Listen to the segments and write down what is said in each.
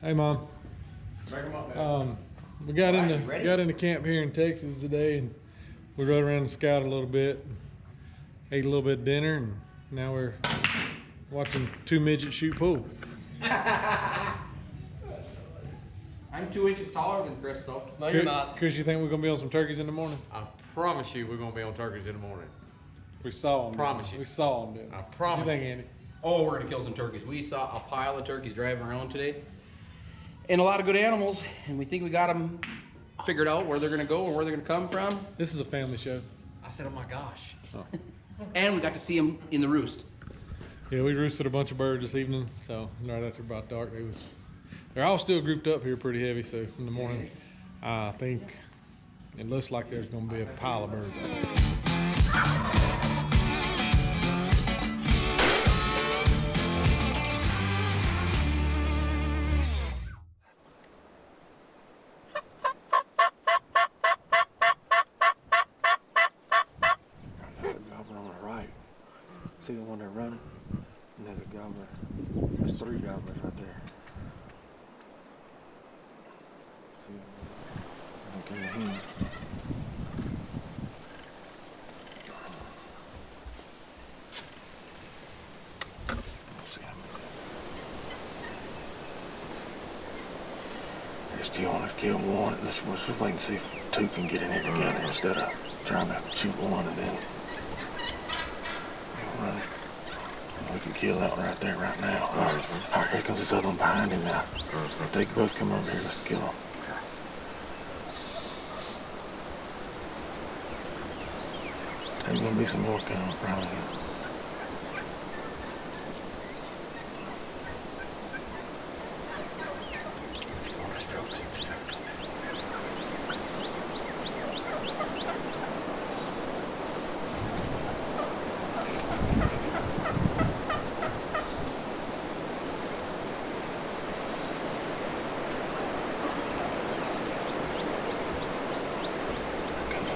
Hey, Mom. Bring them up, man. We got All right, into you ready? got into camp here in Texas today, and we rode around and scouted a little bit, ate a little bit of dinner, and now we're watching two midgets shoot pool. I'm 2 inches taller than Chris, though. No, you're not. Chris, you think we're gonna be on some turkeys in the morning? I promise you we're going to be on turkeys in the morning. We saw them. Promise you. We saw them. I What do promise you think, you. Andy? Oh, we're gonna kill some turkeys. We saw a pile of turkeys driving around today, and a lot of good animals. And we think we got them figured out where they're gonna go and where they're gonna come from. This is a family show. I said, oh my gosh. Oh. And we got to see them in the roost. Yeah, we roosted a bunch of birds this evening, so right after about dark, they're all still grouped up here pretty heavy. So in the morning, I think it looks like there's gonna be a pile of birds. There's a gobbler on the right. See the one they're running? And there's a gobbler. There's 3 gobblers right there. See I think in the hen. See how many. They still want to kill one. Let's just wait and see if 2 can get in here together instead of trying to shoot one and then run. We can kill that one right there, right now. All right, here comes this other one behind him now. If they both come over here, let's kill them. There's gonna be some more coming, probably.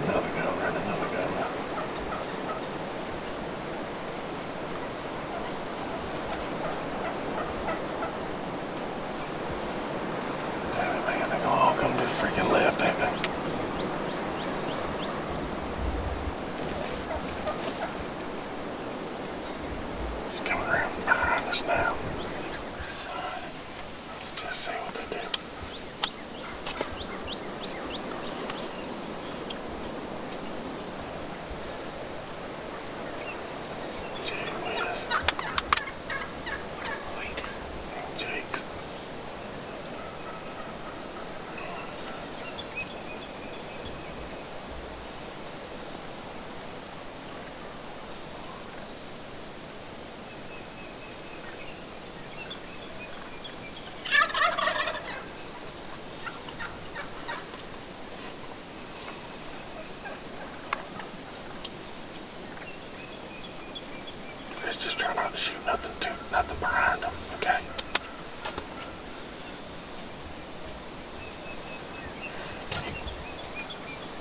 Another gobbler and another gobbler. Damn it, man, they're gonna all come to the freaking left, ain't they? She's coming around behind us now. Just see what they do. Gee whiz. Wait. Jakes. Let's just try not to shoot nothing behind them, okay?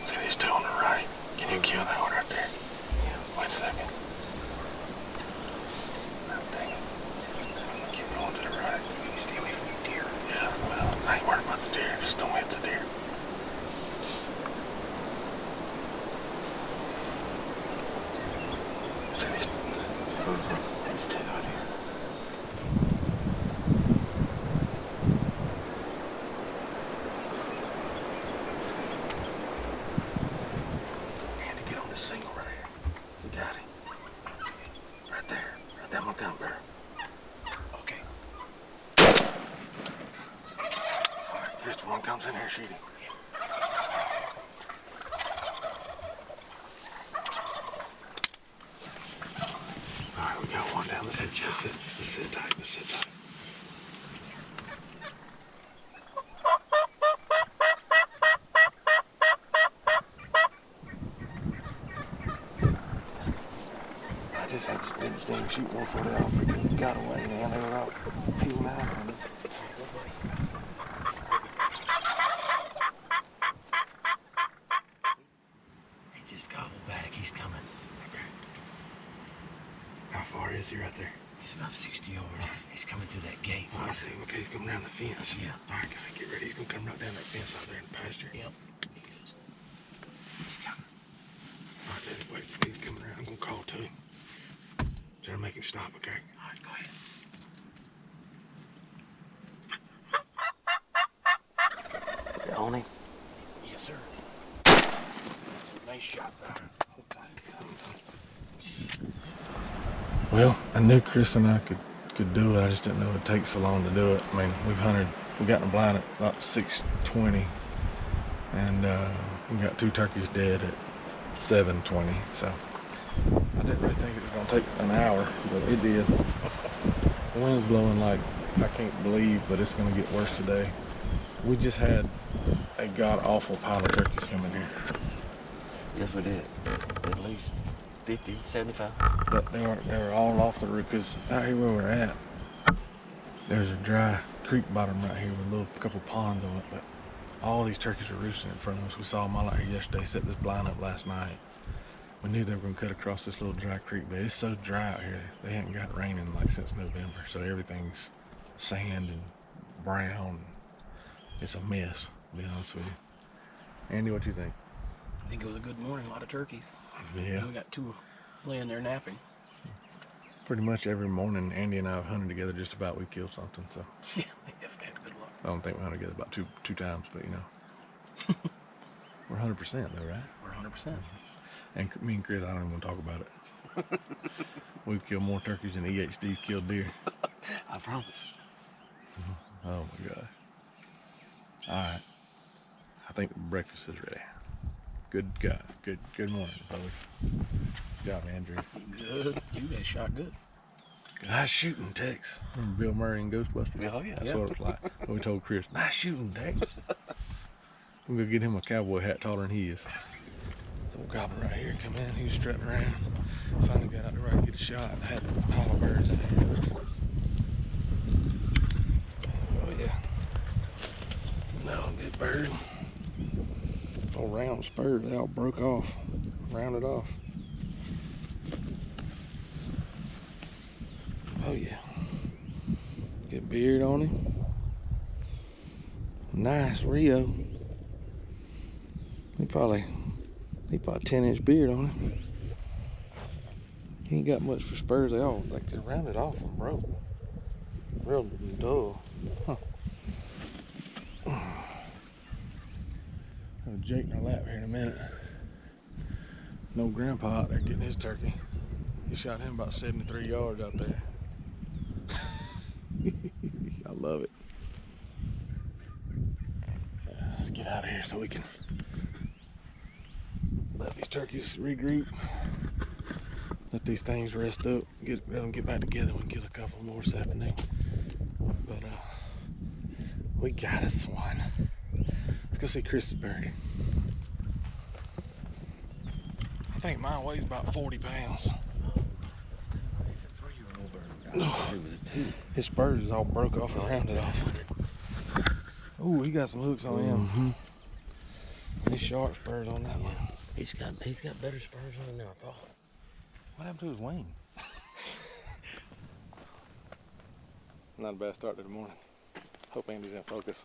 See these 2 on the right? Can you kill that one right there? Yeah. Wait a second. Oh, dang it. Keep going to the right. You stay away from the deer. Yeah, well, I ain't worried about the deer. Just don't hit the deer. See these? These 2 out here. And to get on this single right here. You got it. Right there. Right down my gun barrel. Okay. Alright, here's the one comes in here shooting. Alright, we got one down. Let's sit tight. Let's sit tight. I just had to finish them shoot one before they all freaking got away, man. They were out peeling out on us. He just gobbled back. He's coming. Okay. How far is he right there? He's about 60 yards. He's coming through that gate. Oh, I see him. Okay, he's coming around the fence. Yeah. All right, get ready. He's gonna come right down that fence out there in the pasture. Yep. He is. He's coming. All right, Daddy, wait. He's coming around. I'm gonna call to him. Try to make him stop, okay? All right, go ahead. On him? Yes, sir. Nice shot, brother. Well, I knew Chris and I could do it. I just didn't know it'd take so long to do it. I mean, we got in the blind at about 6:20, and we got 2 turkeys dead at 7:20. So I didn't really think it was gonna take an hour, but it did. The wind's blowing like I can't believe, but it's gonna get worse today. We just had a god-awful pile of turkeys coming here. Yes, we did. At least 50, 75. But they were all off the roof, because out here where we're at, there's a dry creek bottom right here with a little couple ponds on it, but all these turkeys were roosting in front of us. We saw them all out here yesterday, set this blind up last night. We knew they were gonna cut across this little dry creek, but it's so dry out here. They hadn't got raining like since November, so everything's sand and brown. It's a mess, to be honest with you. Andy, what you think? I think it was a good morning, a lot of turkeys. Yeah. We got 2 laying there napping. Pretty much every morning, Andy and I have hunted together just about. We killed something, so. Yeah, we have had good luck. I don't think we hunted together about two times, but you know. We're 100% though, right? We're 100%. And me and Chris, I don't even want to talk about it. We've killed more turkeys than EHD's killed deer. I promise. Oh my God. All right. I think breakfast is ready. Good God. Good morning, brother. Good job, Andrew. Good. You guys shot good. Nice shooting, Tex. Remember Bill Murray in Ghostbusters? Oh, yeah. That's what it was like. We told Chris, nice shooting, Tex. I'm gonna get him a cowboy hat taller than he is. This old gobbler right here come in, he was strutting around. Finally got out there right to get a shot. I had a pile of birds in here. Oh yeah. No, good bird. Old round spurs, they all broke off. Rounded off. Oh yeah. Good beard on him. Nice Rio. He probably 10-inch beard on him. He ain't got much for spurs. They all like they rounded off and broke. Real dull. Huh. Have Jake in our lap here in a minute. No grandpa out there getting his turkey. He shot him about 73 yards out there. I love it. Let's get out of here so we can let these turkeys regroup. Let these things rest up. Let them get back together. We can kill a couple more this afternoon. But we got us one. Let's go see Chris's bird. I think mine weighs about 40 pounds. His spurs is all broke off and rounded off. Ooh, he got some hooks on him. These sharp spurs on that one. He's got better spurs on him than I thought. What happened to his wing? Not a bad start to the morning. Hope Andy's in focus.